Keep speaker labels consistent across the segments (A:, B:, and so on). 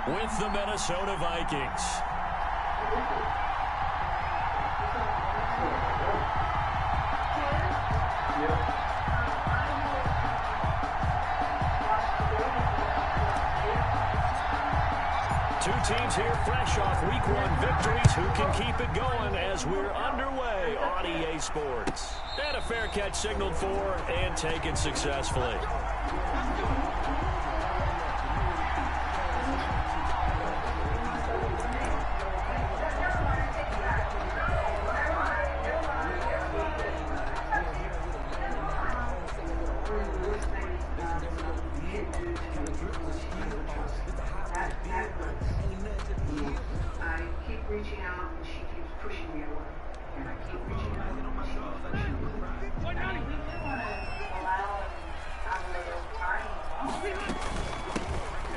A: with the Minnesota Vikings. Two teams here fresh off Week 1 victories who can keep it going as we're underway on EA Sports. And a fair catch signaled for and taken successfully.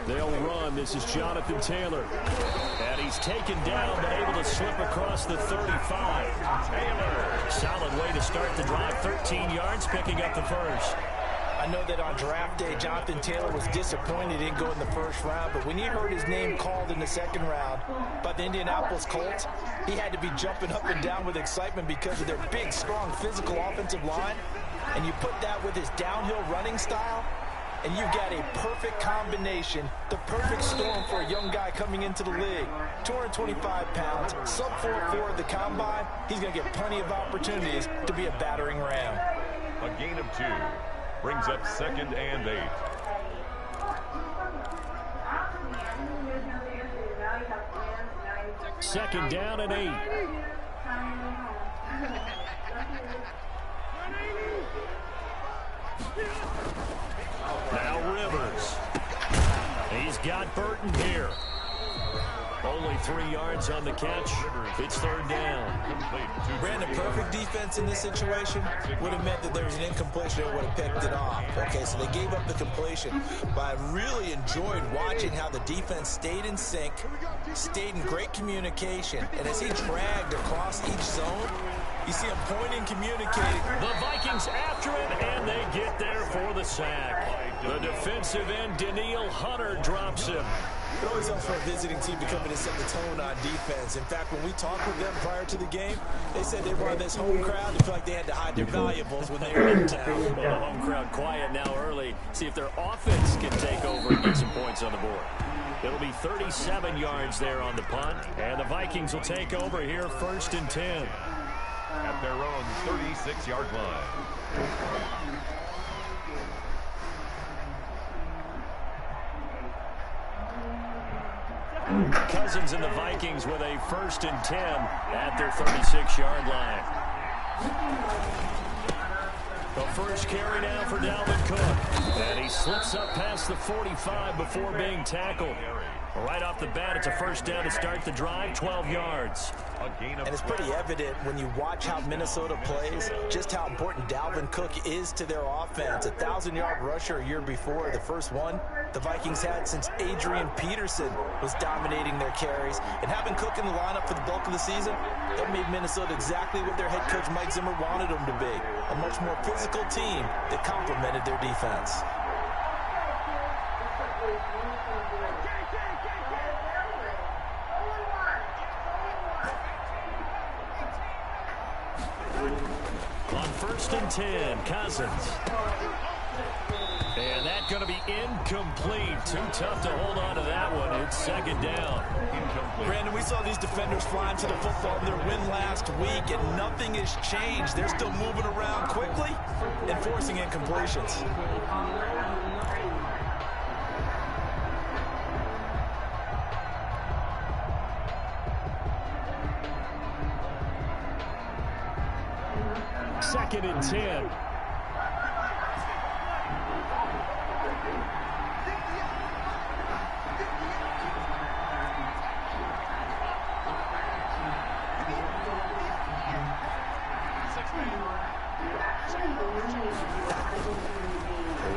A: They'll run. This is Jonathan Taylor. And he's taken down, but able to slip across the 35. Taylor, solid way to start the drive. 13 yards, picking up the first.
B: I know that on draft day, Jonathan Taylor was disappointed he didn't go in the first round, but when he heard his name called in the second round by the Indianapolis Colts, he had to be jumping up and down with excitement because of their big, strong, physical offensive line. And you put that with his downhill running style, and you've got a perfect combination, the perfect storm for a young guy coming into the league. 225 pounds, sub 4.4 at the combine. He's going to get plenty of opportunities to be a battering ram.
C: A gain of 2 brings up 2nd and 8.
A: Second down and 8. Now Rivers. He's got Burton here. Only 3 yards on the catch. It's third down.
B: Brandon, perfect defense in this situation would have meant that there was an incompletion and would have picked it off. Okay, so they gave up the completion. But I really enjoyed watching how the defense stayed in sync, stayed in great communication. And as he dragged across each zone, you see him pointing, communicating.
A: The Vikings after him, and they get there for the sack. The defensive end, Daniil Hunter, drops him.
B: It always helps for a visiting team to come in and set the tone on defense. In fact, when we talked with them prior to the game, they said they wanted this home crowd to feel like they had to hide their valuables when they were in town.
A: Well, the home crowd quiet now early. See if their offense can take over and get some points on the board. It'll be 37 yards there on the punt, and the Vikings will take over here 1st and 10.
C: At their own 36-yard line.
A: Cousins and the Vikings with a 1st and 10 at their 36-yard line. The first carry now for Dalvin Cook. And he slips up past the 45 before being tackled. Right off the bat, it's a first down to start the drive, 12 yards.
B: And it's pretty evident when you watch how Minnesota plays, just how important Dalvin Cook is to their offense. A 1,000-yard rusher a year before, the first one the Vikings had since Adrian Peterson was dominating their carries. And having Cook in the lineup for the bulk of the season, that made Minnesota exactly what their head coach Mike Zimmer wanted them to be. A much more physical team that complemented their defense.
A: On 1st and 10, Cousins. And that's going to be incomplete. Too tough to hold on to that one. It's 2nd down.
B: Brandon, we saw these defenders flying to the football in their win last week, and nothing has changed. They're still moving around quickly and forcing incompletions.
A: Second and 10.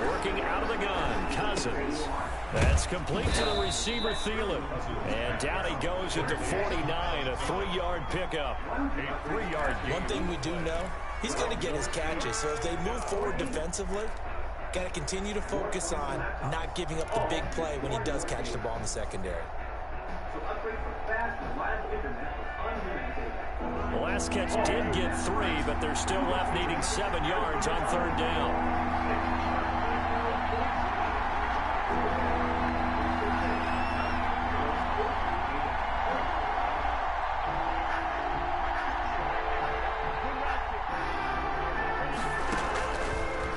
A: Working out of the gun, Cousins. That's complete to the receiver, Thielen. And down he goes at the 49, a 3-yard pickup.
C: A 3-yard gain.
B: One thing we do know, he's going to get his catches. So as they move forward defensively, got to continue to focus on not giving up the big play when he does catch the ball in the secondary.
A: The last catch did get 3, but they're still left needing 7 yards on 3rd down.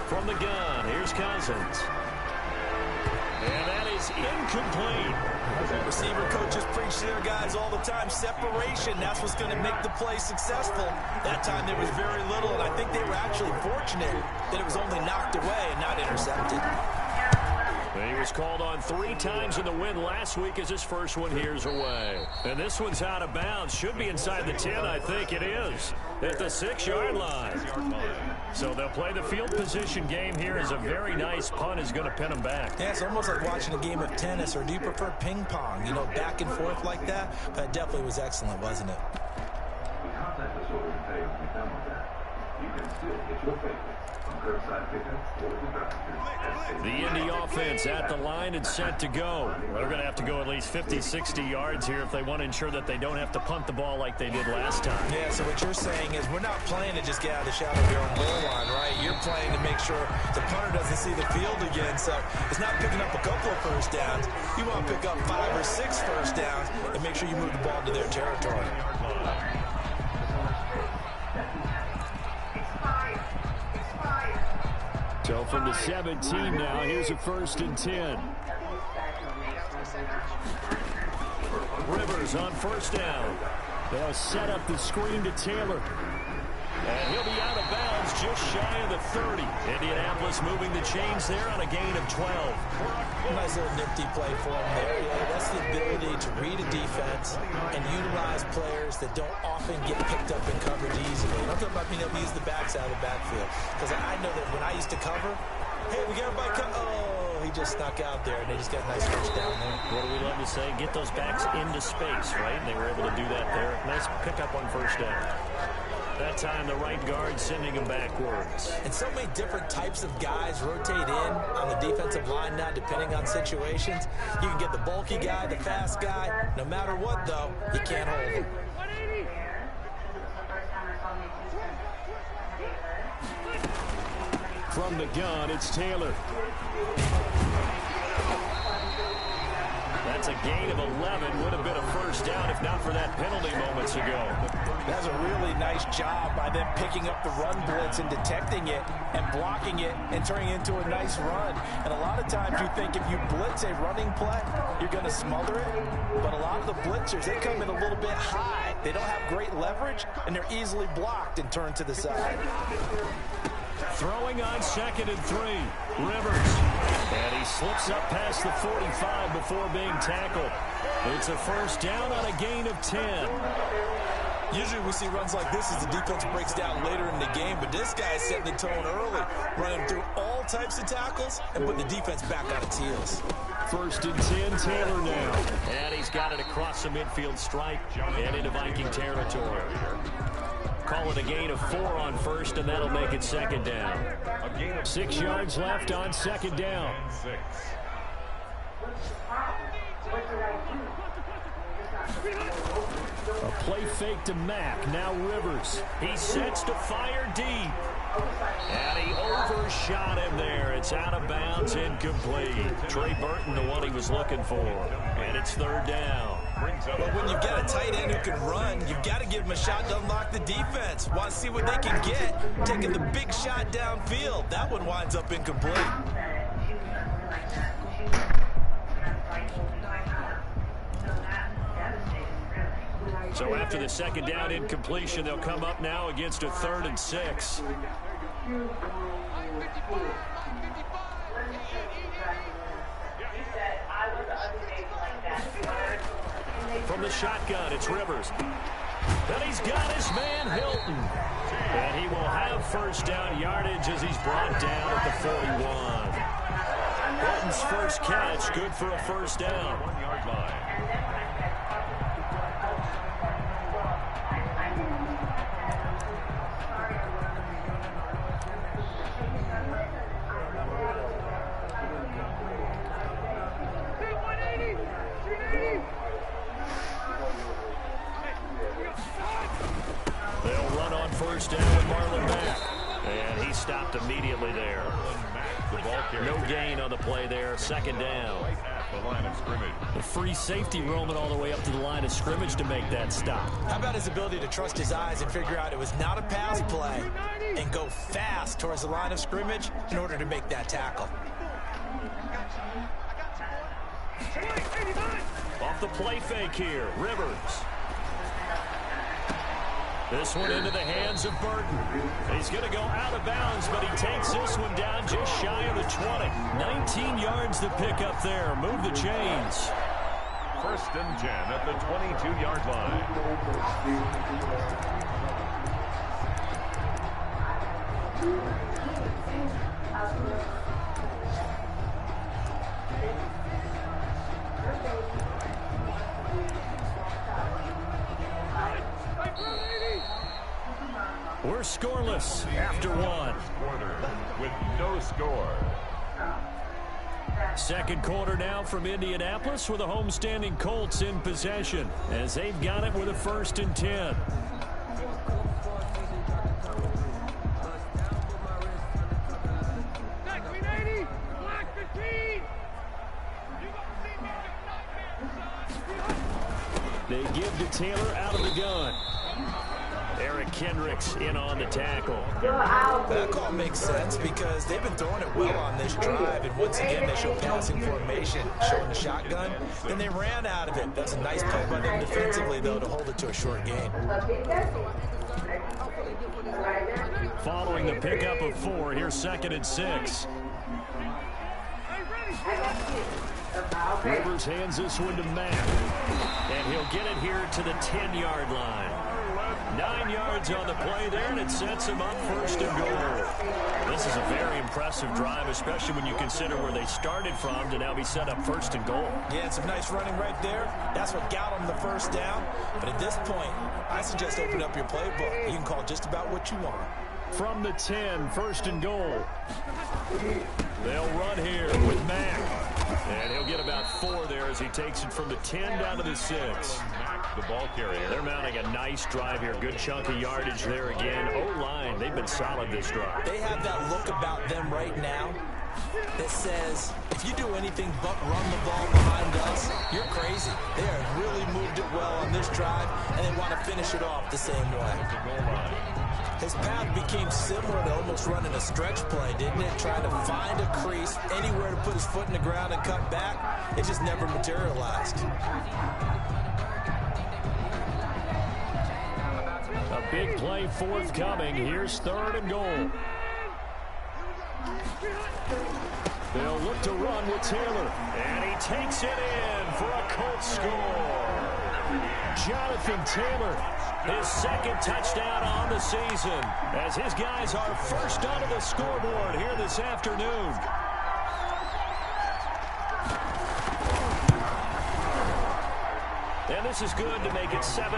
A: From the gun, here's Cousins. And that is incomplete.
B: Receiver coaches preach to their guys all the time. Separation, that's what's going to make the play successful. That time there was very little, and I think they were actually fortunate that it was only knocked away and not intercepted.
A: He was called on 3 times in the win last week as his first one here's away. And this one's out of bounds. Should be inside the 10, I think it is. At the 6-yard line. So they'll play the field position game here as a very nice punt is going to pin them back.
B: Yeah, it's almost like watching a game of tennis, or do you prefer ping pong? You know, back and forth like that? That definitely was excellent, wasn't it?
A: The Indy offense at the line and set to go. They're going to have to go at least 50, 60 yards here if they want to ensure that they don't have to punt the ball like they did last time.
B: Yeah, so what you're saying is we're not playing to just get out of the shadow of your own goal line, right? You're playing to make sure the punter doesn't see the field again. So it's not picking up a couple of first downs. You want to pick up 5 or 6 first downs and make sure you move the ball to their territory.
A: So from the 17 now, here's a 1st and 10. Rivers on 1st down. They'll set up the screen to Taylor. And he'll be out of bounds just shy of the 30. Indianapolis moving the chains there on a gain of 12.
B: Nice little nifty play for him there. Yeah, that's the ability to read a defense and utilize players that don't often get picked up in coverage easily. I'm talking about being able to use the backs out of the backfield. Because I know that when I used to cover, hey, we got everybody come. Oh, he just snuck out there, and they just got a nice first down there.
A: What do we love to say? Get those backs into space, right? And they were able to do that there. Nice pickup on 1st down. That time, the right guard sending him backwards.
B: And so many different types of guys rotate in on the defensive line now, depending on situations. You can get the bulky guy, the fast guy. No matter what, though, you can't hold him.
A: From the gun, it's Taylor. That's a gain of 11. Would have been a first down if not for that penalty moments ago.
B: That's a really nice job by them picking up the run blitz and detecting it and blocking it and turning it into a nice run. And a lot of times you think if you blitz a running play, you're going to smother it. But a lot of the blitzers, they come in a little bit high. They don't have great leverage, and they're easily blocked and turned to the side.
A: Throwing on 2nd and 3. Rivers. And he slips up past the 45 before being tackled. It's a first down on a gain of 10.
B: Usually we see runs like this as the defense breaks down later in the game, but this guy is setting the tone early, running through all types of tackles and putting the defense back on its heels.
A: 1st and 10, Taylor now. And he's got it across the midfield stripe and into Viking territory. Call it a gain of 4 on 1st, and that'll make it 2nd down. 6 yards left on 2nd down. A play fake to Mack. Now Rivers. He sets to fire deep. And he overshot him there. It's out of bounds, incomplete. Trey Burton, the one he was looking for. And it's 3rd down.
B: But when you've got a tight end who can run, you've got to give him a shot to unlock the defense. Want to see what they can get, taking the big shot downfield. That one winds up incomplete.
A: So after the 2nd down incompletion, they'll come up now against a 3rd and 6. From the shotgun, it's Rivers. And he's got his man, Hilton. And he will have 1st down yardage as he's brought down at the 41. Hilton's first catch, good for a 1st down.
C: 1-yard line.
A: he's stopped immediately there. No gain on the play there. Second down.
C: Right at the line of scrimmage.
A: The free safety roaming all the way up to the line of scrimmage to make that stop.
B: How about his ability to trust his eyes and figure out it was not a pass play and go fast towards the line of scrimmage in order to make that tackle.
A: Off the play fake here, Rivers. This one into the hands of Burton. He's going to go out of bounds, but he takes this one down just shy of the 20. 19 yards to pick up there. Move the chains.
C: 1st and 10 at the 22-yard line.
A: We're scoreless after one.
C: Quarter with no score.
A: Second quarter now from Indianapolis with the homestanding Colts in possession as they've got it with a 1st and 10. They give to Taylor out of the gun. Eric Kendricks in on the tackle.
B: That call makes sense because they've been throwing it well on this drive, and once again they show passing formation, showing the shotgun. Then they ran out of it. That's a nice play by them defensively, though, to hold it to a short gain.
A: Following the pickup of 4, here's 2nd and 6. Rivers hands this one to Mack, and he'll get it here to the 10-yard line. 9 yards on the play there, and it sets him up 1st and goal. This is a very impressive drive, especially when you consider where they started from to now be set up 1st and goal.
B: Yeah, some nice running right there. That's what got them the 1st down. But at this point, I suggest open up your playbook. You can call just about what you want.
A: From the 10, 1st and goal. They'll run here with Mack. And he'll get about 4 there as he takes it from the 10 down to the 6.
C: The ball carrier.
A: They're mounting a nice drive here. Good chunk of yardage there again. O-line, they've been solid this drive.
B: They have that look about them right now that says, if you do anything but run the ball behind us, you're crazy. They have really moved it well on this drive, and they want to finish it off the same way. His path became similar to almost running a stretch play, didn't it? Trying to find a crease, anywhere to put his foot in the ground and cut back. It just never materialized.
A: A big play forthcoming. Here's 3rd and goal. They'll look to run with Taylor. And he takes it in for a Colts score. Jonathan Taylor, his 2nd touchdown on the season, as his guys are first onto the scoreboard here this afternoon. And this is good to make it 7-0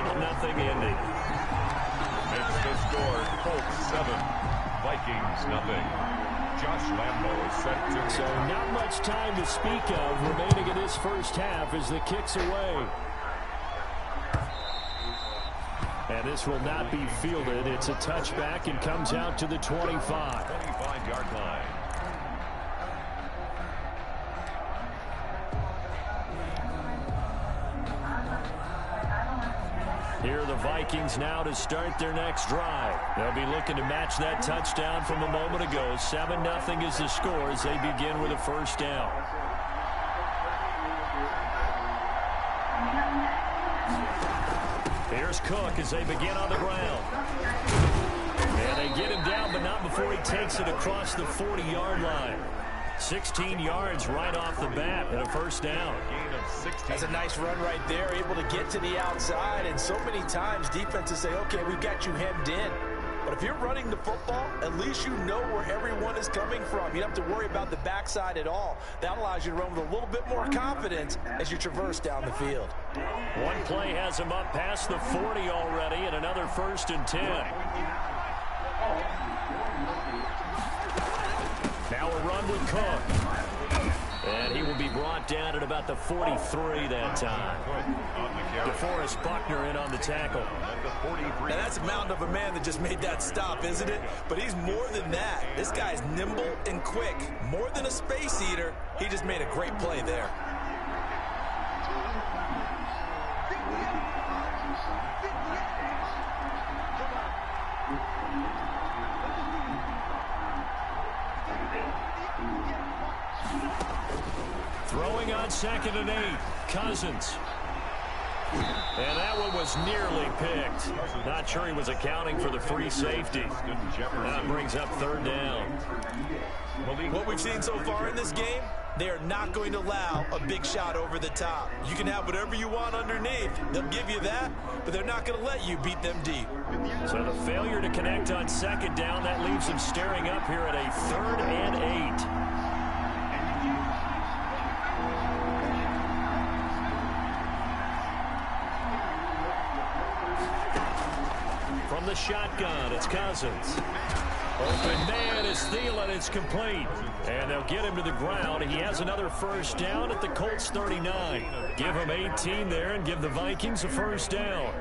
A: Indy.
C: Makes the score Colts 7, Vikings nothing. Josh Lambo set to.
A: So not much time to speak of remaining in this first half as the kick's away. And this will not be fielded. It's a touchback and comes out to the 25.
C: 25-yard line.
A: Here are the Vikings now to start their next drive. They'll be looking to match that touchdown from a moment ago. 7-0 is the score as they begin with a 1st down. Here's Cook as they begin on the ground. And they get him down, but not before he takes it across the 40-yard line. 16 yards right off the bat and a 1st down.
B: That's a nice run right there, able to get to the outside. And so many times defenses say, okay, we've got you hemmed in. But if you're running the football, at least you know where everyone is coming from. You don't have to worry about the backside at all. That allows you to run with a little bit more confidence as you traverse down the field.
A: One play has him up past the 40 already, and another 1st and 10. Now a run with Cook. And he will be brought down at about the 43 that time. DeForest Buckner in on the tackle.
B: Now that's a mountain of a man that just made that stop, isn't it? But he's more than that. This guy's nimble and quick. More than a space eater, he just made a great play there.
A: Throwing on 2nd and 8, Cousins. And that one was nearly picked. Not sure he was accounting for the free safety. That brings up 3rd down.
B: What we've seen so far in this game, they are not going to allow a big shot over the top. You can have whatever you want underneath. They'll give you that, but they're not going to let you beat them deep.
A: So the failure to connect on 2nd down, that leaves them staring up here at a 3rd and 8. From the shotgun, it's Cousins. Open man is Thielen. It's complete. And they'll get him to the ground. He has another 1st down at the Colts 39. Give him 18 there and give the Vikings a 1st down.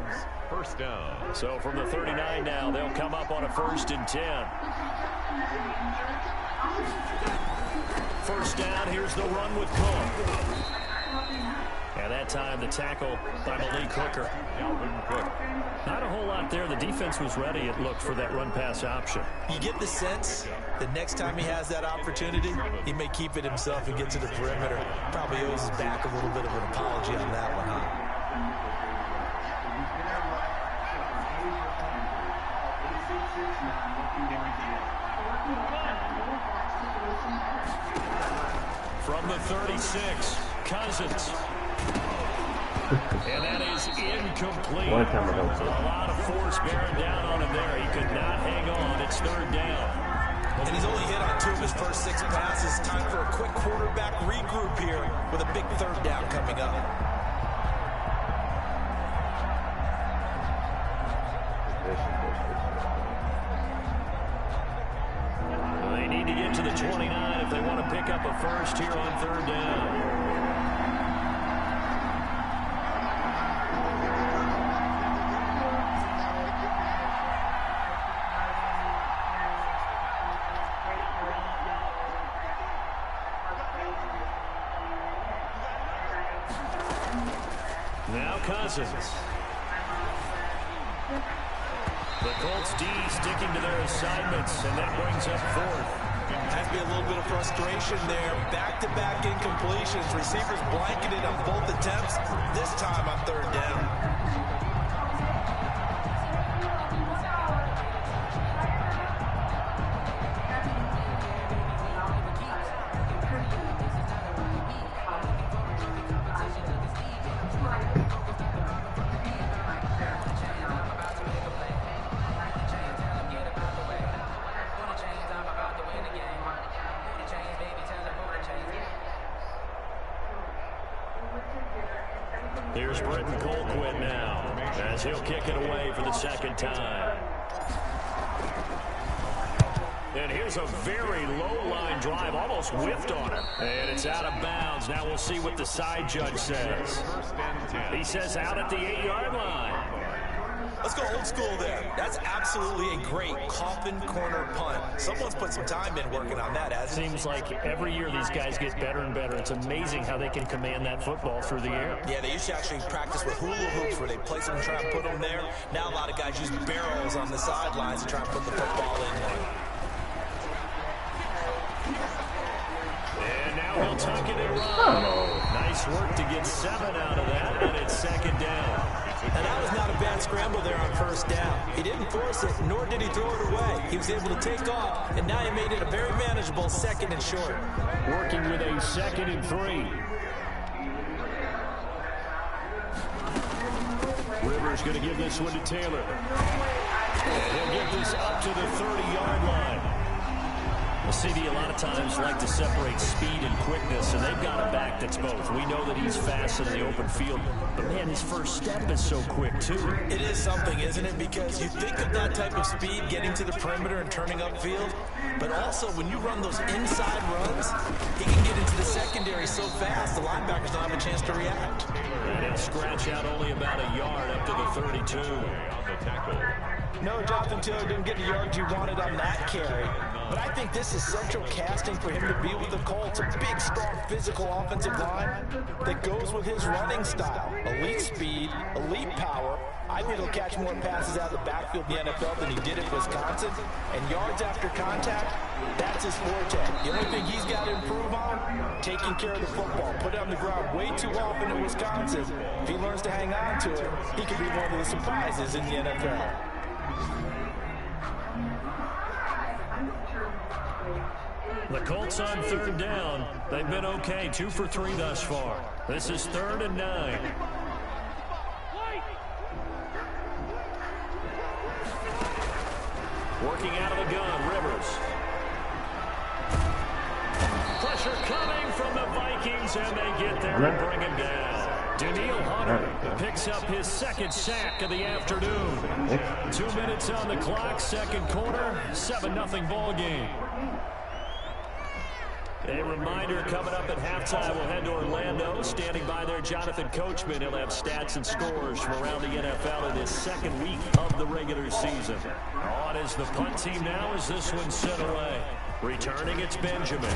C: 1st down.
A: So from the 39 now, they'll come up on a 1st and 10. 1st down, here's the run with Cook. And that time the tackle by Malik Hooker.
C: Dalvin Cook.
A: Not a whole lot there. The defense was ready, it looked, for that run-pass option.
B: You get the sense that next time he has that opportunity, he may keep it himself and get to the perimeter. Probably owes his back a little bit of an apology on that one, huh?
A: From the 36, Cousins. And that is incomplete. A lot of force bearing down on him there. He could not hang on. It's 3rd down.
B: And he's only hit on 2 of his first 6 passes. Time for a quick quarterback regroup here with a big 3rd down coming up.
A: They need to get to the 29 if they want to pick up a 1st here on 3rd down. Now Cousins. The Colts D sticking to their assignments, and that brings up 4th.
B: Has to be a little bit of frustration there. Back-to-back incompletions. Receivers blanketed on both attempts. This time on 3rd down.
A: Here's Britton Colquitt now, as he'll kick it away for the 2nd time. And here's a very low-line drive, almost whiffed on him. And it's out of bounds. Now we'll see what the side judge says. He says out at the 8-yard line.
B: Let's go old school there. That's absolutely a great coffin corner punt. Someone's put some time in working on that, hasn't it?
A: Seems like every year these guys get better and better. It's amazing how they can command that football through the air.
B: Yeah, they used to actually practice with hula hoops where they place them and try and put them there. Now a lot of guys use barrels on the sidelines to try and put the football in there.
A: And now he'll tuck it and run. Nice work to get 7 out of that, and it's 2nd down.
B: And that was not a bad scramble there on 1st down. He didn't force it, nor did he throw it away. He was able to take off, and now he made it a very manageable 2nd and short.
A: Working with a 2nd and 3. Rivers going to give this one to Taylor. And he'll get this up to the 30-yard line. Well, CD, a lot of times like to separate speed and quickness, and they've got a back that's both. We know that he's fast in the open field, but, man, his first step is so quick, too.
B: It is something, isn't it? Because you think of that type of speed getting to the perimeter and turning upfield, but also when you run those inside runs, he can get into the secondary so fast the linebackers don't have a chance to react.
A: And he'll scratch out only about a yard up to the 32.
C: On the tackle.
B: No, Jonathan Taylor didn't get the yards you wanted on that carry. But I think this is central casting for him to be with the Colts. A big, strong, physical offensive line that goes with his running style. Elite speed, elite power. I think he'll catch more passes out of the backfield in the NFL than he did at Wisconsin. And yards after contact, that's his forte. The only thing he's got to improve on, taking care of the football. Put it on the ground way too often at Wisconsin. If he learns to hang on to it, he could be one of the surprises in the NFL.
A: The Colts on third down. They've been okay, 2 for 3 thus far. This is 3rd and 9. Working out of the gun, Rivers. Pressure coming from the Vikings, and they get there and bring him down. Daniil Hunter picks up his 2nd sack of the afternoon. 2 minutes on the clock, 2nd quarter, 7-0 ball game. A reminder coming up at halftime, we'll head to Orlando. Standing by there, Jonathan Coachman. He'll have stats and scores from around the NFL in his 2nd week of the regular season. On is the punt team now as this one sent away. Returning, it's Benjamin.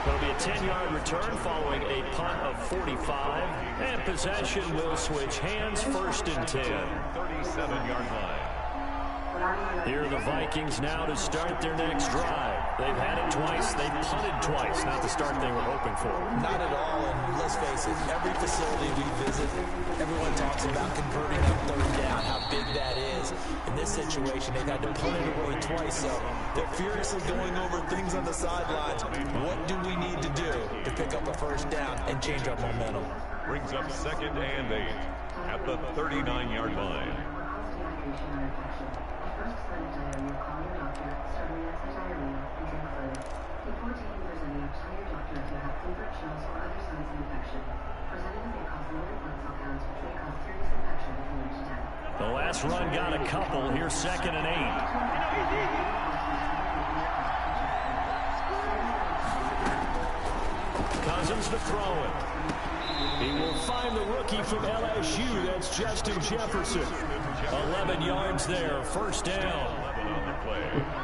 A: It'll be a 10-yard return following a punt of 45. And possession will switch hands, 1st and 10.
C: 37-yard line.
A: Here are the Vikings now to start their next drive. They've had it twice. They've punted twice. Not the start they were hoping for.
B: Not at all, and let's face it, every facility we visit, everyone talks about converting on 3rd down, how big that is. In this situation, they've had to punt it away twice, so they're furiously going over things on the sidelines. What do we need to do to pick up a 1st down and change our momentum?
C: Brings up 2nd and 8 at the 39-yard line.
A: The last run got a couple. Here's 2nd and 8. Cousins to throw it. He will find the rookie from LSU. That's Justin Jefferson. 11 yards there. 1st down.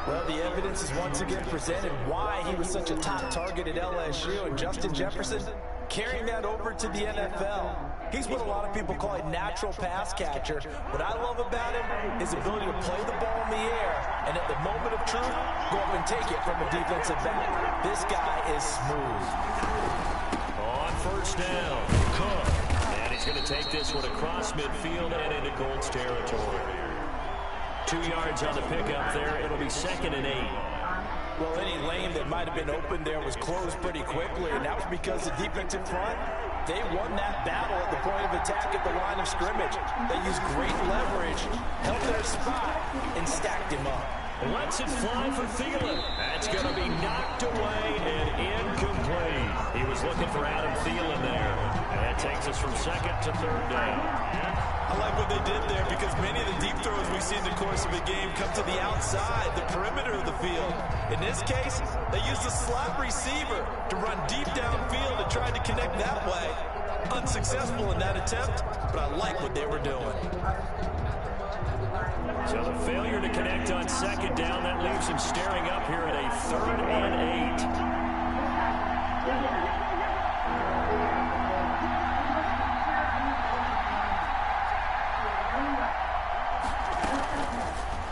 B: Well, the evidence is once again presented why he was such a top target at LSU. And Justin Jefferson carrying that over to the NFL. He's what a lot of people call a natural pass catcher. What I love about him is his ability to play the ball in the air and at the moment of truth, go up and take it from a defensive back. This guy is smooth.
A: On 1st down, Cook. And he's going to take this one across midfield and into Colts territory. 2 yards on the pickup there. It'll be 2nd and 8.
B: Well, any lane that might have been open there was closed pretty quickly, and that was because the defensive front, they won that battle at the point of attack at the line of scrimmage. They used great leverage, held their spot, and stacked him up.
A: Lets it fly for Thielen. That's going to be knocked away and incomplete. He was looking for Adam Thielen there. And that takes us from 2nd to 3rd down.
B: I like what they did there because many of the deep throws we see in the course of a game come to the outside, the perimeter of the field. In this case, they used a slot receiver to run deep downfield and tried to connect that way. Unsuccessful in that attempt, but I like what they were doing.
A: So the failure to connect on 2nd down, that leaves him staring up here at a 3rd and 8.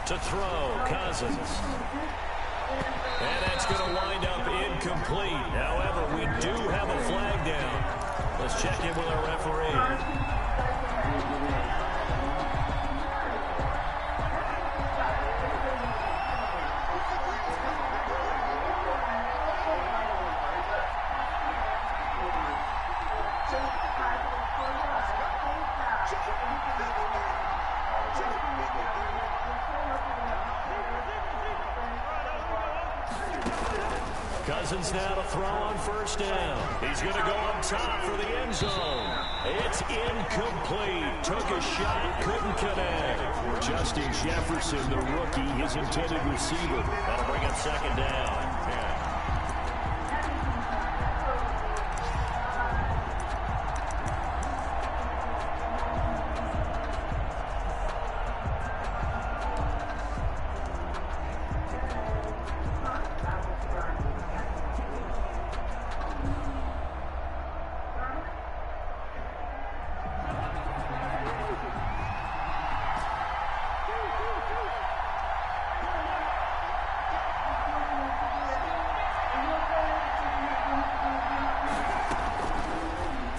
A: To throw, Cousins. And that's going to wind up incomplete. However, we do have a flag down. Let's check in with our referee. Cousins now to throw on first down. He's going to go on top for the end zone. It's incomplete. Took a shot, couldn't connect. Justin Jefferson, the rookie, his intended receiver. That'll bring up second down.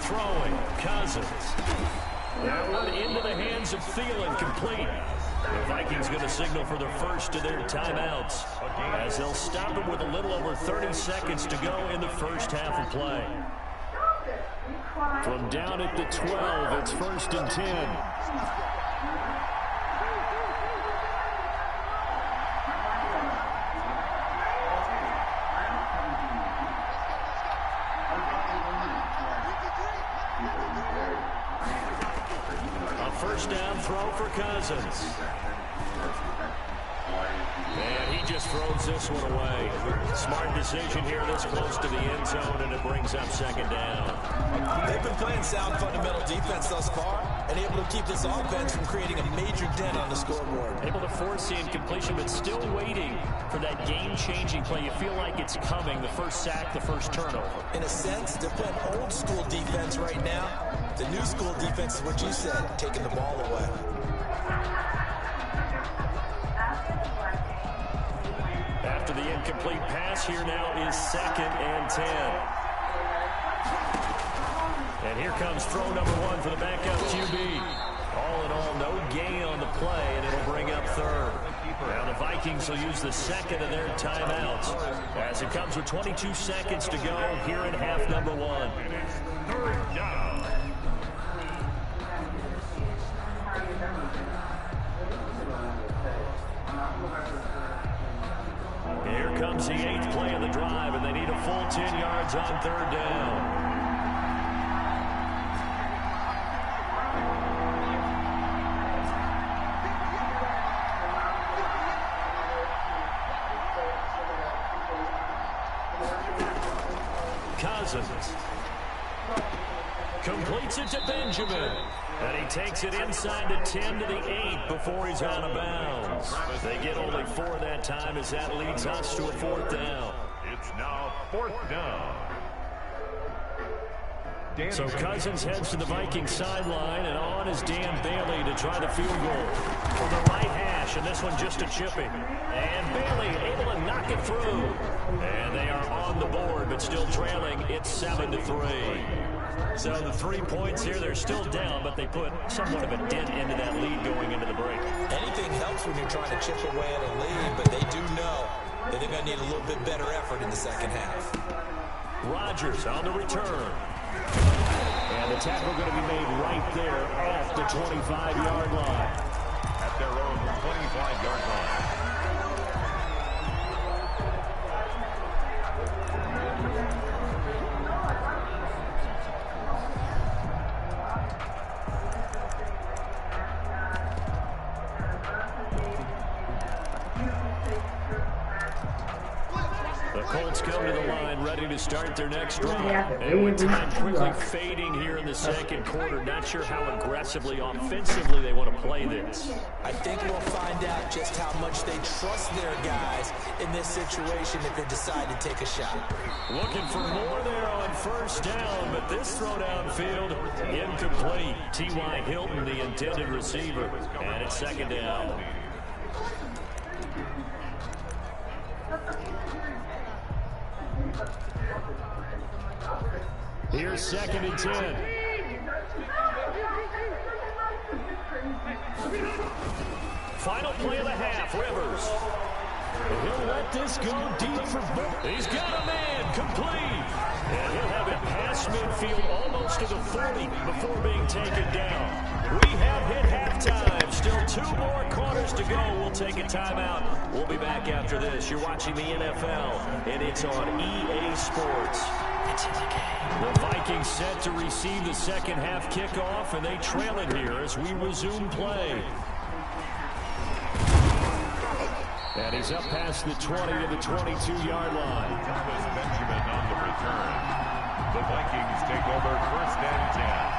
A: Throwing, Cousins. That one into the hands of Thielen, complete. The Vikings going to signal for the first of their timeouts as they'll stop it with a little over 30 seconds to go in the first half of play. From down at the 12, it's 1st and 10. First down throw for Cousins. And he just throws this one away. Smart decision here this close to the end zone, and it brings up second down.
B: They've been playing sound fundamental defense thus far and able to keep this offense from creating a major dent on the scoreboard.
A: Able to force the incompletion, but still waiting for that game-changing play. You feel like it's coming, the first sack, the first turnover.
B: In a sense, they're playing old-school defense right now. The new school defense is what you said, taking the ball away.
A: After the incomplete pass, here now is 2nd and 10. And here comes throw number 1 for the backup QB. All in all, no gain on the play, and it'll bring up 3rd. Now the Vikings will use the second of their timeouts as it comes with 22 seconds to go here in half number 1.
C: 3rd down.
A: Here comes the 8th play of the drive, and they need a full 10 yards on 3rd down. Cousins completes it to Benjamin. And he takes it inside the 10 to the 8 before he's out of bounds. They get only 4 that time as that leads us to a 4th down.
C: It's now 4th down.
A: So Cousins heads to the Vikings sideline, and on is Dan Bailey to try the field goal from the right hash, and this one just a chipping. And Bailey able to knock it through. And they are on the board, but still trailing. It's 7-3. So the 3 points here, they're still down, but they put somewhat of a dent into that lead going into the break.
B: Anything helps when you're trying to chip away at a lead, but they do know that they're going to need a little bit better effort in the second half.
A: Rodgers on the return. And the tackle going to be made right there at the 25-yard line.
C: At their own 25-yard line.
A: The Colts come to the line, ready to start their next drive. And with time quickly fading here in the second quarter, not sure how aggressively, offensively they want to play this.
B: I think we'll find out just how much they trust their guys in this situation if they decide to take a shot.
A: Looking for more there on first down, but this throw downfield, incomplete. T.Y. Hilton, the intended receiver, and it's second down. Here's 2nd and 10. Final play of the half, Rivers. He'll let this go deep for Book. He's got a man, complete. And he'll have it past midfield almost to the 40 before being taken down. We have hit halftime. Still 2 more quarters to to go. We'll take a timeout. We'll be back after this. You're watching the NFL, and it's on EA Sports. It's in the game. The Vikings set to receive the second half kickoff, and they trail it here as we resume play. And he's up past the 20 to the 22-yard line.
C: Thomas Benjamin on the return. The Vikings take over 1st and 10.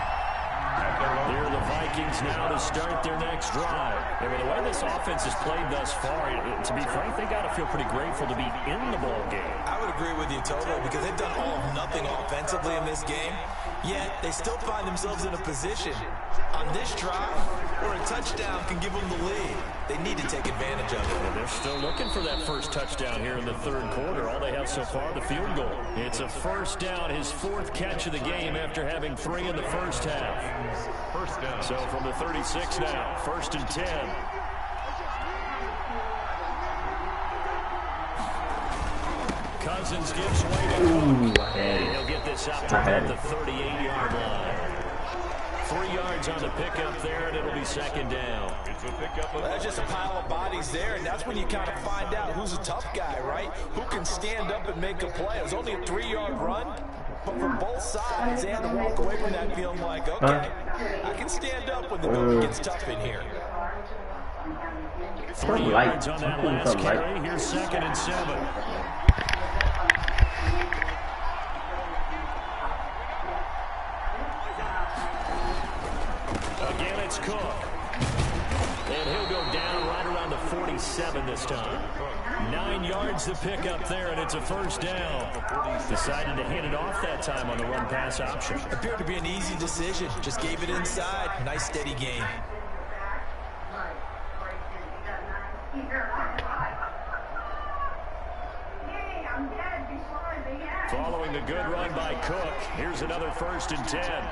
A: Here are the Vikings now to start their next drive. And the way this offense has played thus far, to be frank, they got to feel pretty grateful to be in the ball game.
B: I would agree with you totally, because they've done all of nothing offensively in this game, yet they still find themselves in a position on this drive where a touchdown can give them the lead. They need to take advantage of it.
A: And they're still looking for that first touchdown here in the third quarter. All they have so far, the field goal. It's a first down, his 4th catch of the game after having 3 in the first half.
C: First down.
A: So from the 36 now, 1st and 10. Cousins gives way to Cook. And he'll get this up to about the 38-yard line. 3 yards on the pickup there, and it'll be 2nd down.
C: It's a pickup of...
B: That's just a pile of bodies there, and that's when you kind of find out who's a tough guy, right? Who can stand up and make a play. It was only a 3-yard run, but for both sides, they had to walk away from that feeling like, okay, I can stand up when the going gets tough in here.
A: 3 yards on that last carry. Here's 2nd and 7. Again, it's Cook. And he'll go down right around the 47 this time. 9 yards to pick up there, and it's a first down. Decided to hand it off that time on the run-pass option.
B: Appeared to be an easy decision. Just gave it inside. Nice, steady game.
A: Following a good run by Cook, here's another 1st and 10.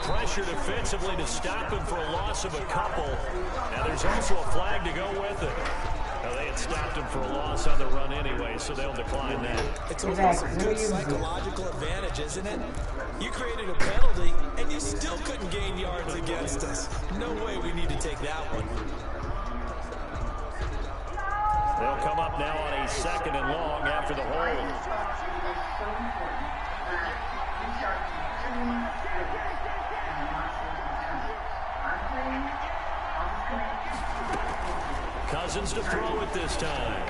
A: Pressure defensively to stop him for a loss of a couple. Now there's also a flag to go with it. Now they had stopped him for a loss on the run anyway, so they'll decline that.
B: It's almost a good psychological advantage, isn't it? You created a penalty, and you still couldn't gain yards against us. No way we need to take that one.
A: They'll come up now on a 2nd and long after the hold. Cousins to throw it this time.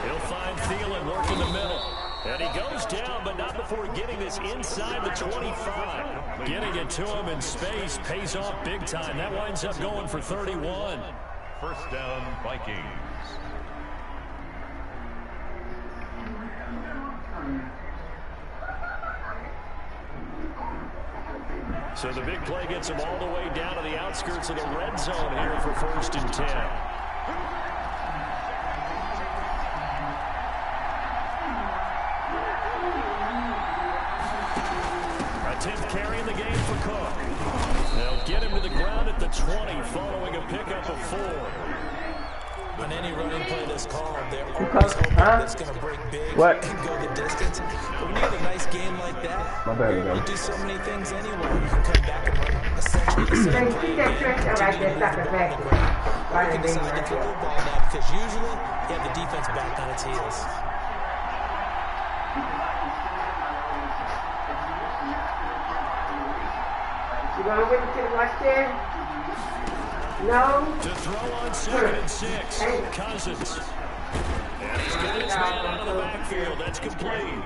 A: He'll find Thielen working the middle. And he goes down, but not before getting this inside the 25. Getting it to him in space pays off big time. That winds up going for 31.
C: First down, Vikings.
A: So the big play gets him all the way down to the outskirts of the red zone here for 1st and 10. A 10th carry in the game for Cook. They'll get him to the ground at the 20 following a pickup of 4.
B: On any running play that's called, they're always hoping that's going to break big and go the distance. But when you get a nice game like that, you do so many things anyway. You can come back and run essentially the same play again. You can decide to throw the ball now because usually you have the defense back on its heels.
D: You want to wait until watch there? No.
A: To throw on 2nd and 6. Cousins. And he's got his man out of the backfield. That's complete.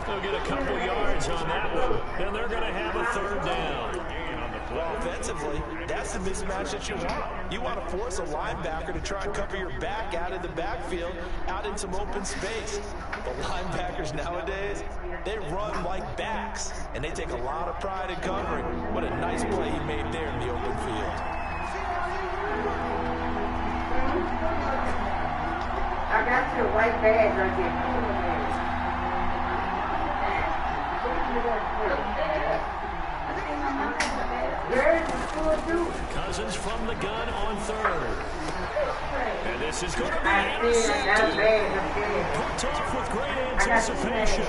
A: They'll get a couple yards on that one. Then they're going to have a 3rd down.
B: Well, offensively, that's the mismatch that you want. You want to force a linebacker to try and cover your back out of the backfield, out in some open space. The linebackers nowadays, they run like backs, and they take a lot of pride in covering. What a nice play he made there in the open field.
D: I got your white bag right there.
A: Cousins from the gun on 3rd. And this is going to be intercepted. Picked off with great anticipation.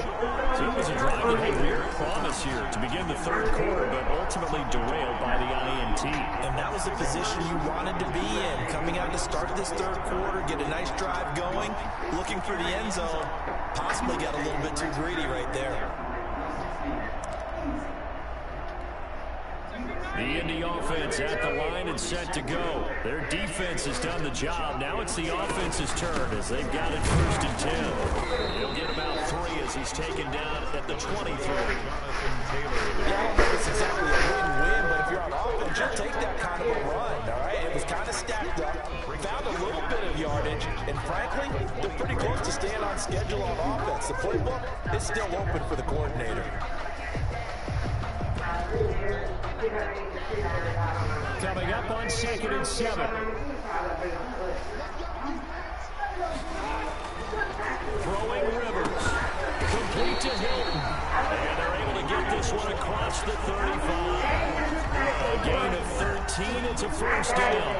A: So it was a drive that had real promise here to begin the third quarter, but ultimately derailed by the INT.
B: And that was the position you wanted to be in. Coming out to start this third quarter, get a nice drive going, looking for the end zone. Possibly got a little bit too greedy right there.
A: The Indy offense at the line and set to go. Their defense has done the job. Now it's the offense's turn as they've got it 1st and 10. He'll get about 3 as he's taken down at the 23.
B: Yeah, it's exactly a win-win, but if you're on offense, you'll take that kind of a run, all right? It was kind of stacked up, found a little bit of yardage, and frankly, they're pretty close to staying on schedule on offense. The playbook is still open for the coordinator.
A: Coming up on 2nd and 7. Throwing Rivers. Complete to Hilton. And they're able to get this one across the 35. A gain of 13. It's a 1st down.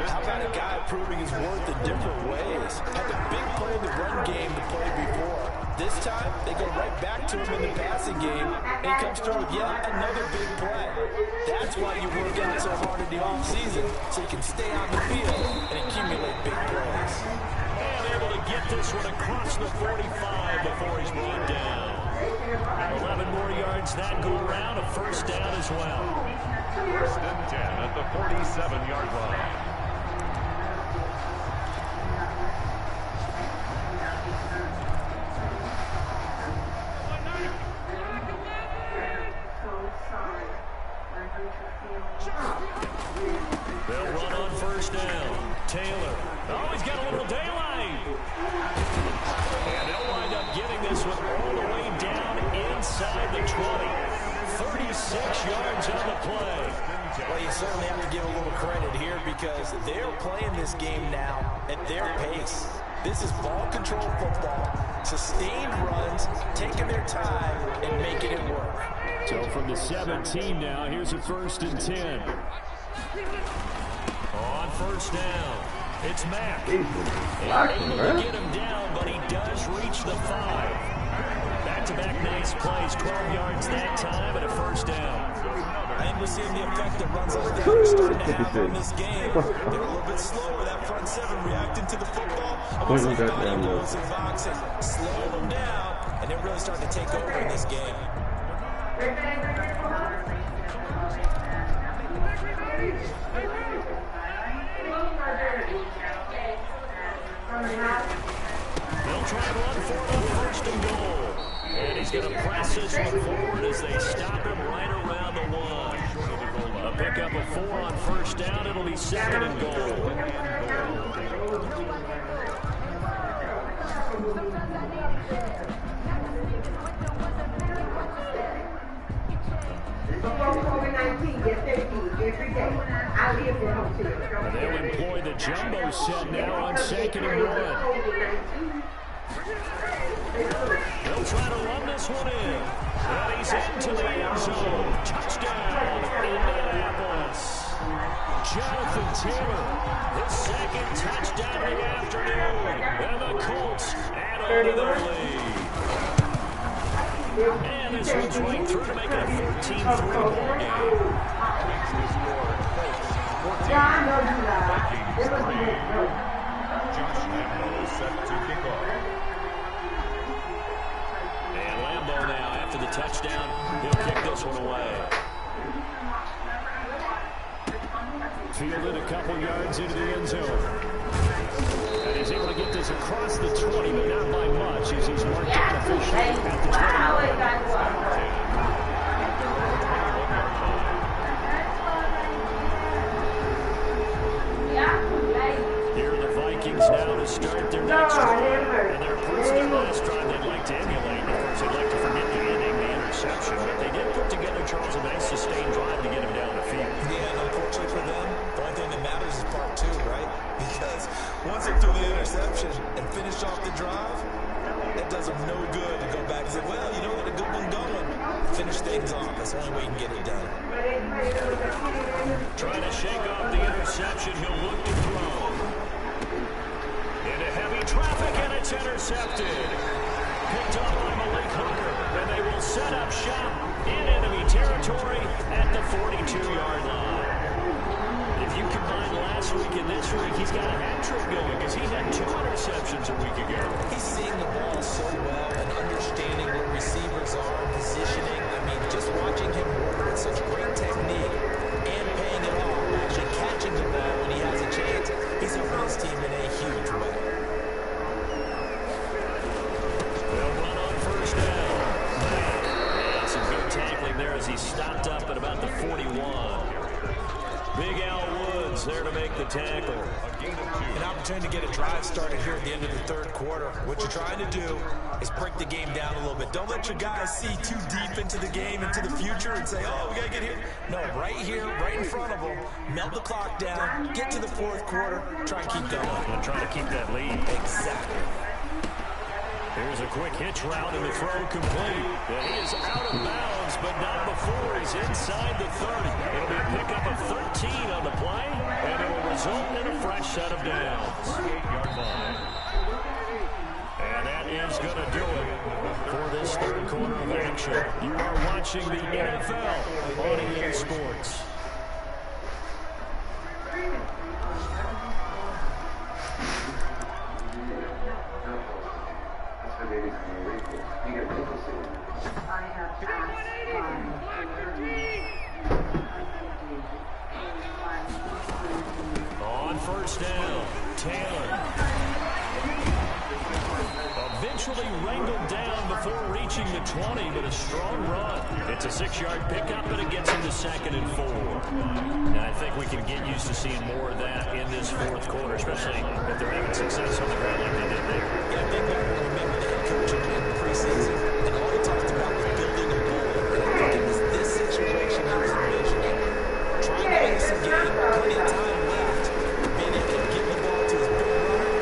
B: How about a guy proving his worth in different ways? Had the big play in the run game to play before. This time, they go right back to him in the passing game, and he comes through with yet another big play. That's why you work out so hard in the offseason, so you can stay on the field and accumulate big plays.
A: And able to get this one across the 45 before he's brought down. 11 more yards that go around, a 1st down as well.
C: 1st and 10 at the 47-yard line.
A: They'll run on 1st down. Taylor. Oh, he's got a little daylight. And they'll wind up getting this one all the way down inside the 20. 36 yards on the play.
B: Well, you certainly have to give a little credit here because they're playing this game now at their pace. This is ball control football, sustained runs, taking their time, and making it work.
A: So from the 17 now, here's a 1st and 10. On 1st down, it's Mack. Able to get him down, but he does reach the 5. Back-to-back nice plays, 12 yards that time, and a 1st down.
B: I think we're seeing the effect that runs like that are starting to have in this game. They're a little bit slower, that front 7 reacting to the football. Almost like body blows and boxing, slowing them down, and they're really starting to take over in this game.
A: They'll try to run for it on 1st and goal. And he's going to press this one forward as they stop him right around the 1. A pickup of 4 on 1st down. It'll be 2nd and goal. They'll employ the jumbo set now on 2nd and 1. They'll try to run this one in. And he's into the end zone. Touchdown, Indianapolis. Jonathan Taylor, his 2nd touchdown of the afternoon. And the Colts add on to their lead. And this one's right through to make it a 14-3 ball game.
C: Makes the score. Colts 14. Vikings 3. Josh Lambo set to kick off.
A: And Lambo now, after the touchdown, he'll kick this one away. Fielded a couple yards into the end zone. And he's able to get this across the 20, but not by much as he's marked up officially at the 20. Here are the Vikings now to start their next drive. And they're approaching their last drive they'd like to emulate. Of course, they'd like to forget the ending, the interception. But they did put together, Charles, a nice sustained drive to get him down the field.
B: Yeah, and unfortunately for them, the only thing that matters is part 2, right? Because once they threw the interception and finished off the drive, it does them no good to go back and say, well, you know what, a good one going. Finish things off. That's the only way you can get it done.
A: Trying to shake off the interception. He'll look to throw. this week he's got a hat trick going because he had 2 interceptions a week ago.
B: He's seeing the ball so well and understanding where receivers are, positioning. I mean, just watching him work with such great technique and paying it off, actually catching the ball when he has a chance. He's helping his team in a huge way.
A: They'll run on first down. And some good tackling there as he stopped up at about the 41. Big Al Woods there to make the tackle.
B: An opportunity to get a drive started here at the end of the third quarter. What you're trying to do is break the game down a little bit. Don't let your guys see too deep into the game, into the future, and say, oh, we got to get here. No, right here, right in front of them, melt the clock down, get to the fourth quarter, try and keep going.
A: And try to keep that lead.
B: Exactly.
A: Here's a quick hitch route and the throw complete. And he is out of bounds, but not before he's inside the 30. It'll be a pickup of 13 on the play, and it will result in a fresh set of downs.
C: 8-yard line.
A: And that is going to do it for this third quarter of action. You are watching the NFL on EA Sports. On first down, Taylor. Eventually wrangled down before reaching the 20, but a strong run. It's a 6-yard pickup, but it gets into 2nd and 4. Now, I think we can get used to seeing more of that in this fourth quarter, especially if they're having success on the ground like they did there.
B: Yeah, I think back when I remember the head coach in the preseason, and all he talked about was building a goal. And I think it was this situation he was envisioning. Trying to win some game, plenty of time left, being able to give the ball to his big runner,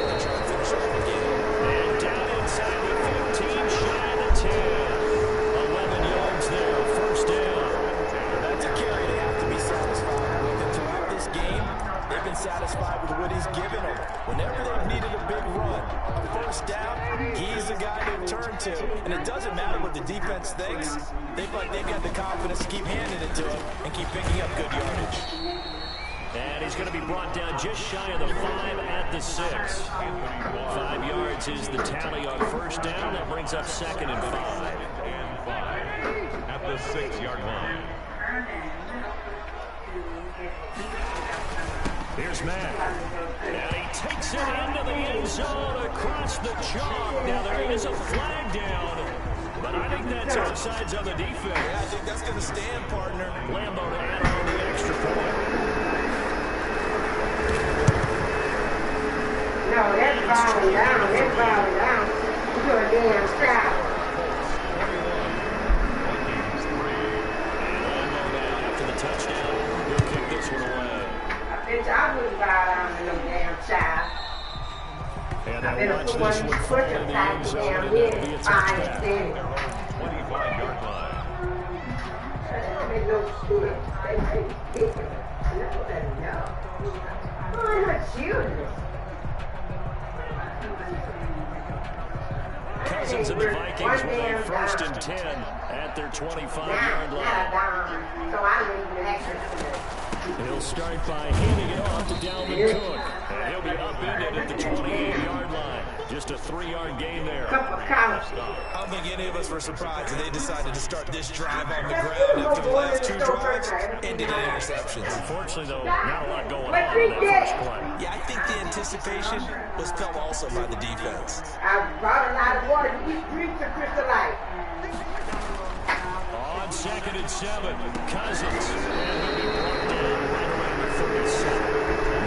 B: and try and finish off the game.
A: And down inside the 15, shy of the 10. 11 yards there, first down.
B: That's a carry they have to be satisfied with. And throughout this game, they've been satisfied with what he's given them. Whenever they've needed a big run, a first down, he's the guy they turn to. And it doesn't matter what the defense thinks. They've got the confidence to keep handing it to him and keep picking up good yardage.
A: And he's going to be brought down just shy of the 5 at the 6. 5 yards is the tally on first down. That brings up 2nd and 5.
C: And 5 at the 6-yard line.
A: Here's Matt. And he takes it into the end zone across the chalk. Now there is a flag down, but I think that's offsides on the defense.
B: Yeah, I think that's going to stand, partner.
A: Lambo to add on the extra point.
D: No, that's falling down. That's falling down. You're a damn foul.
A: After the touchdown, he'll kick this one away.
D: Bitch, I wouldn't bow down to no damn child.
A: And
D: I
A: they'll
D: better
A: watch
D: put
A: this
D: one
A: one
D: foot
A: fall in the
D: inside
A: end
D: the
A: zone,
D: damn
A: and it'll be a
D: head. Fine,
A: touchdown.
D: steady.
C: 25-yard line.
D: They no shit. They no. Oh, I'm not shooting.
A: Cousins and the Vikings with a 1st and 10 at their 25-yard line.
D: So I leave the extra.
A: He'll start by handing it off to Dalvin Cook. And he'll be upended at the 28-yard line. Just a 3-yard gain there.
B: I don't think any of us were surprised that they decided to start this drive on the ground after the last 2 drives ended in interceptions.
A: Unfortunately, though, not a lot going on in that first play.
B: Yeah, I think the anticipation was felt also by the defense.
D: I brought a lot of water. These drinks are crystal light.
A: On 2nd and 7, Cousins. And he'll be brought down right around the 37.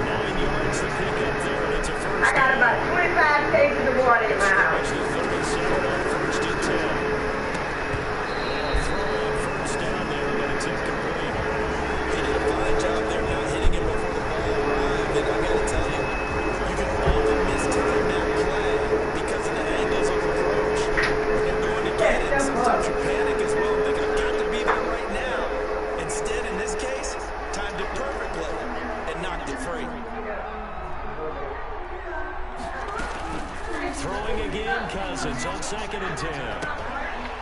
A: 9 yards to pick up there, and it's a first
D: I got about 25 cases of water in my house.
A: The 37 on 1st and 10. And a throw on first down there, but it's incomplete.
B: He did a fine job there not hitting him before the ball arrived. And I got to tell you, you can only mistime that play because of the angles of approach. When you're going to get it, sometimes you panic as well, thinking, I've got to be there right now. Instead, in this case, timed it perfectly and knocked it free.
A: Throwing again, Cousins on 2nd and 10.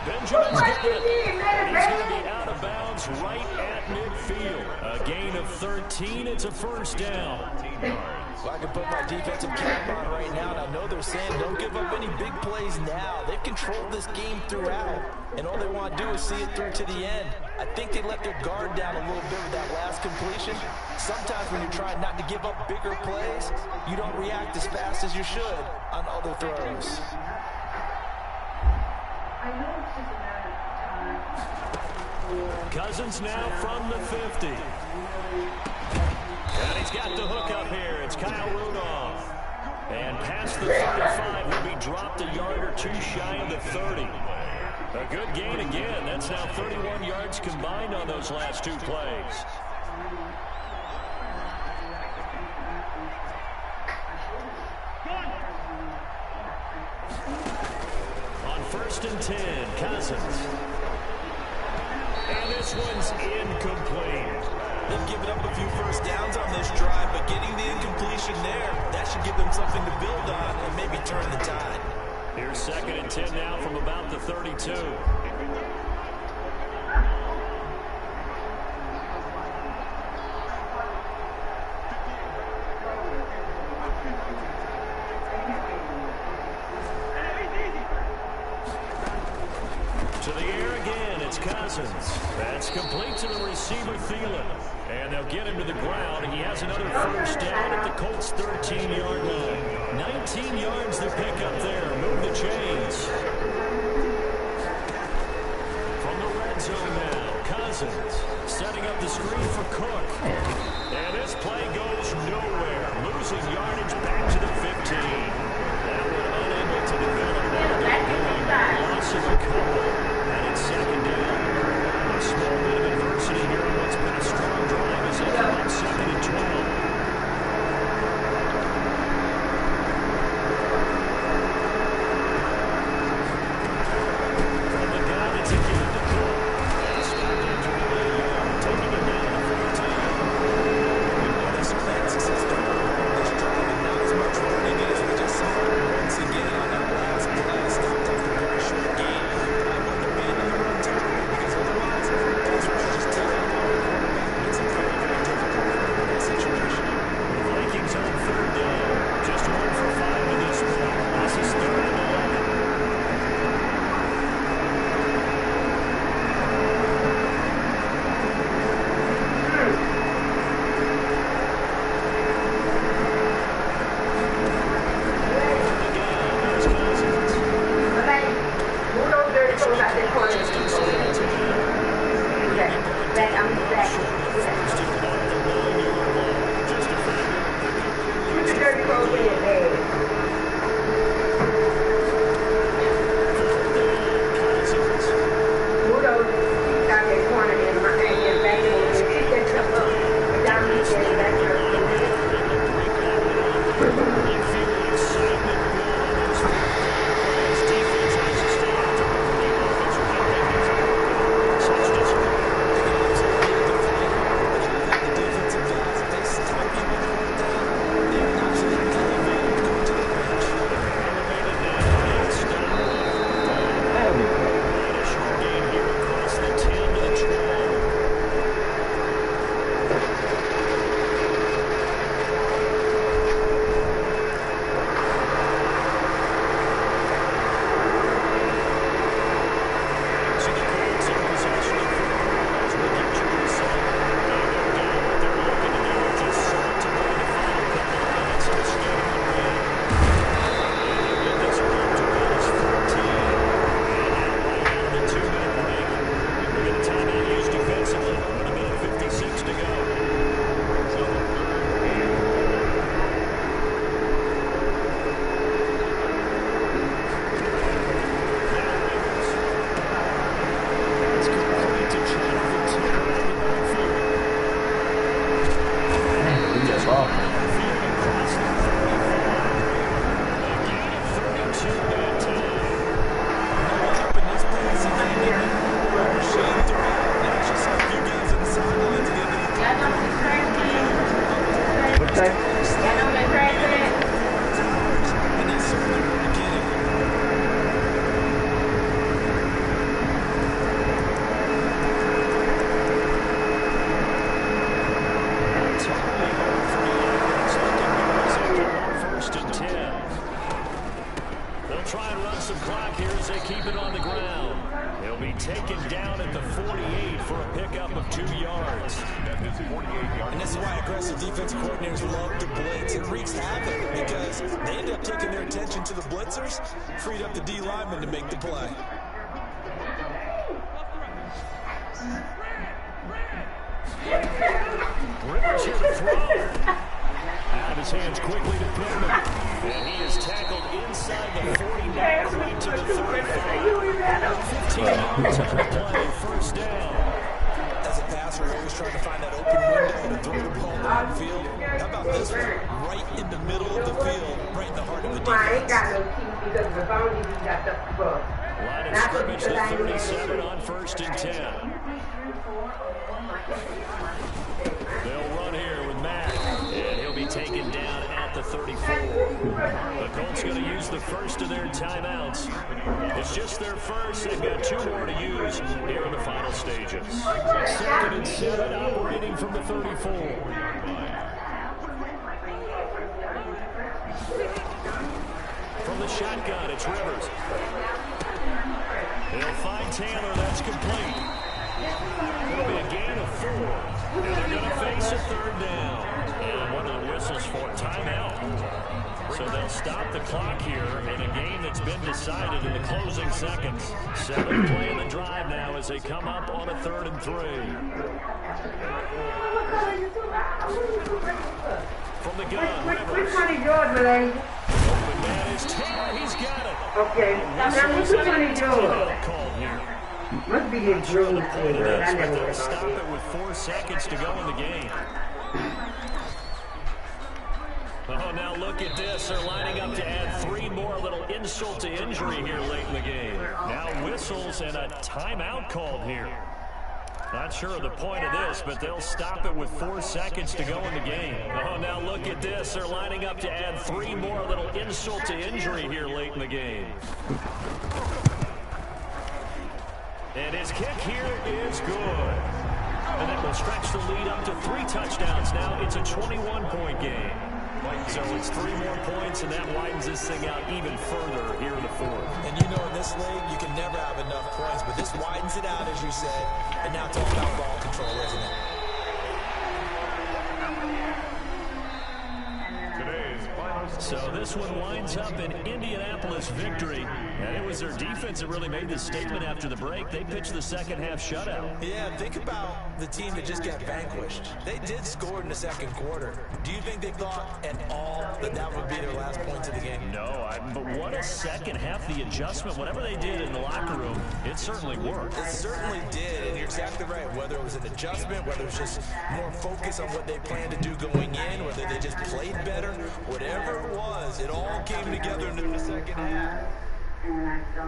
A: Benjamin's got it. And he's going to be out of bounds right at midfield. A gain of 13. It's a first down.
B: Well, I can put my defensive cap on right now, and I know they're saying don't give up any big plays now. They've controlled this game throughout, and all they want to do is see it through to the end. I think they let their guard down a little bit with that last completion. Sometimes when you're trying not to give up bigger plays, you don't react as fast as you should on other throws.
A: Cousins now from the 50. And he's got the hook up here. It's Kyle Rudolph. And past the 35 will be dropped a yard or two shy of the 30. A good gain again. That's now 31 yards combined on those last two plays. On 1st and 10, Cousins. And this one's incomplete.
B: They've given up a few first downs on this drive, but getting the incompletion there, that should give them something to build on and maybe turn the tide.
A: Here's 2nd and 10 now from about the 32. To the air again, it's Cousins. That's complete to the receiver, Thielen. And they'll get him to the ground. He has another first down at the Colts' 13-yard line. 19 yards to pick up there. Move the chains. From the red zone now, Cousins setting up the screen for Cook. And this play goes nowhere. Losing yardage back to the 15. That one unable to develop. Loss of a couple. And it's 2nd down. A small bit of adversity here on what's been a strong drive as they come up 2nd and 12. From the gun, it's again to Cook. That's stopped after about a yard, taking it down to 14.
B: They certainly had success on this drive, and not as much running as we just saw once again on that last play. Stopped after a very short game. I wouldn't abandon the run territory because otherwise, that's what you just take out the quarterback. Makes it very, very difficult in that situation.
A: Vikings on 3rd down. Just 1 for 5 in this one. This is 3rd and 11. keep it on the ground. He'll be taken down at the 48 for a pickup of 2 yards.
C: That is 48 yards.
B: And this is why aggressive defensive coordinators love to blitz. It wreaks havoc because they end up taking their attention to the blitzers, freed up the D lineman to make the play.
A: Rivers here to throw. Out of his hands quickly to Pittman. And he is tackled inside the 40, now going to the 35. 15 yards on the play, first down.
B: As a passer, you're always trying to find that open window to throw the ball downfield. How about this one? Right in the middle of the field, right in the heart of the
D: I ain't
B: defense.
D: got no teeth because the boundaries you got the book.
A: Line of scrimmage to 37 on 1st and 10. They'll run here with Mack, and he'll be taken down at the 34. The Colts going to use the first of their timeouts. It's just their first. They've got 2 more to use here in the final stages. 2nd and 7, operating from the 34. From the shotgun, it's Rivers. They'll find Taylor. That's complete. It'll be a gain of 4. And they're going to face a 3rd down. And one of the whistles for timeout. So they'll stop the clock here in a game that's been decided in the closing seconds. 7th play in the drive now as they come up on a 3rd and 3. From the gun,
D: Which
A: Rivers.
D: one is yours, Malay?
A: Open man is Taylor. He's got it.
D: Okay. Now, which one is yours?
A: Called here.
D: Must be your green
A: It
D: team.
A: is,
D: I
A: but
D: never
A: they'll
D: heard
A: stop
D: about
A: it with 4 seconds to go in the game. Oh, now look at this. They're lining up to add 3 more. A little insult to injury here late in the game. Now whistles and a timeout called here. Not sure of the point of this, but they'll stop it with 4 seconds to go in the game. Oh, now look at this. They're lining up to add 3 more. A little insult to injury here late in the game. And his kick here is good. And that will stretch the lead up to 3 touchdowns. Now it's a 21-point game. So it's 3 more points, and that widens this thing out even further here in the 4th.
B: And you know, in this league, you can never have enough points, but this widens it out, as you said. And now it's all about ball control, isn't it?
C: Today's final
A: So this one winds up an Indianapolis victory. And it was their defense that really made this statement after the break. They pitched the second half shutout.
B: Yeah, think about the team that just got vanquished. They did score in the 2nd quarter. Do you think they thought at all that that would be their last points of the game?
A: No, but what a second half. The adjustment, whatever they did in the locker room, it certainly worked.
B: It certainly did, and you're exactly right. Whether it was an adjustment, whether it was just more focus on what they planned to do going in, whether they just played better, whatever it was, it all came together in the 2nd half.